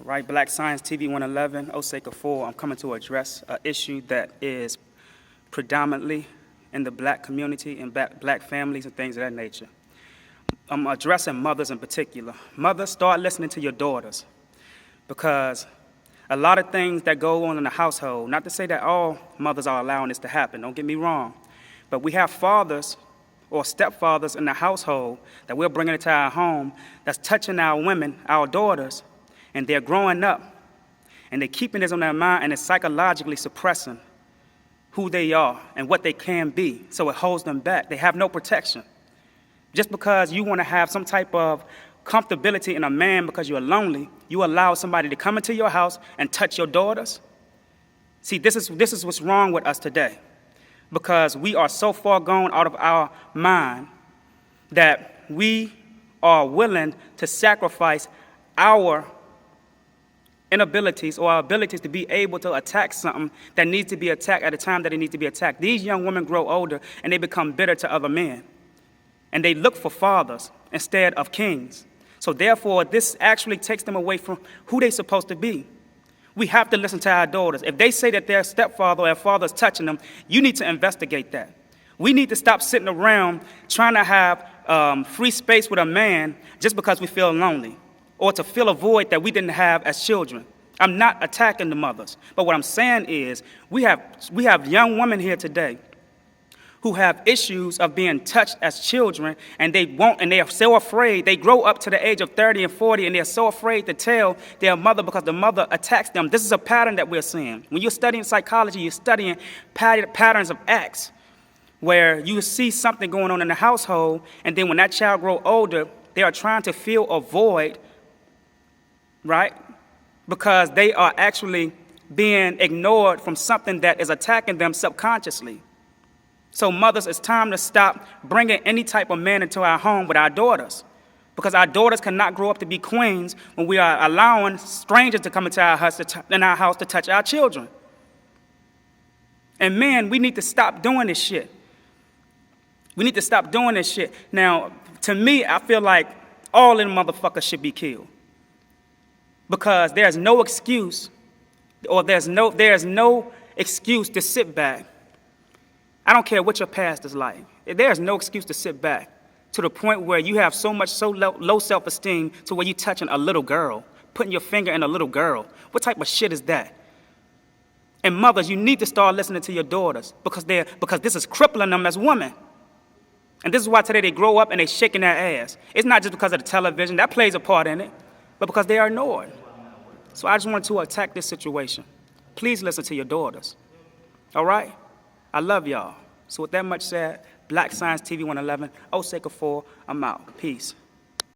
Right, Black Science TV 111, Osei Kufuor. I'm coming to address an issue that is predominantly in the black community and black families and things of that nature. I'm addressing mothers in particular. Mothers, start listening to your daughters, because a lot of things that go on in the household, not to say that all mothers are allowing this to happen, don't get me wrong, but we have fathers or stepfathers in the household that we're bringing into our home that's touching our women, our daughters, and they're growing up, and they're keeping this on their mind, and it's psychologically suppressing who they are and what they can be, so it holds them back. They have no protection. Just because you want to have some type of comfortability in a man because you're lonely, you allow somebody to come into your house and touch your daughters? See, this is what's wrong with us today, because we are so far gone out of our mind that we are willing to sacrifice our inabilities or our abilities to be able to attack something that needs to be attacked at a time that it needs to be attacked. These young women grow older and they become bitter to other men. And they look for fathers instead of kings. So therefore, this actually takes them away from who they're supposed to be. We have to listen to our daughters. If they say that their stepfather or their father is touching them, you need to investigate that. We need to stop sitting around trying to have free space with a man just because we feel lonely, or to fill a void that we didn't have as children. I'm not attacking the mothers, but what I'm saying is we have young women here today who have issues of being touched as children, and they are so afraid. They grow up to the age of 30 and 40, and they're so afraid to tell their mother because the mother attacks them. This is a pattern that we're seeing. When you're studying psychology, you're studying patterns of acts, where you see something going on in the household, and then when that child grows older, they are trying to fill a void, right? Because they are actually being ignored from something that is attacking them subconsciously. So mothers, it's time to stop bringing any type of man into our home with our daughters, because our daughters cannot grow up to be queens when we are allowing strangers to come into our house to touch our children. And men, we need to stop doing this shit. We need to stop doing this shit. Now, to me, I feel like all of them motherfuckers should be killed, because there's no excuse, or there's no excuse to sit back. I don't care what your past is like. There's no excuse to sit back to the point where you have so low self-esteem to where you're touching a little girl, putting your finger in a little girl. What type of shit is that? And mothers, you need to start listening to your daughters, because this is crippling them as women. And this is why today they grow up and they shaking their ass. It's not just because of the television, that plays a part in it, but because they are ignored. So I just wanted to attack this situation. Please listen to your daughters, all right? I love y'all. So with that much said, Black Science TV 111, Osei Kufuor, I'm out. Peace.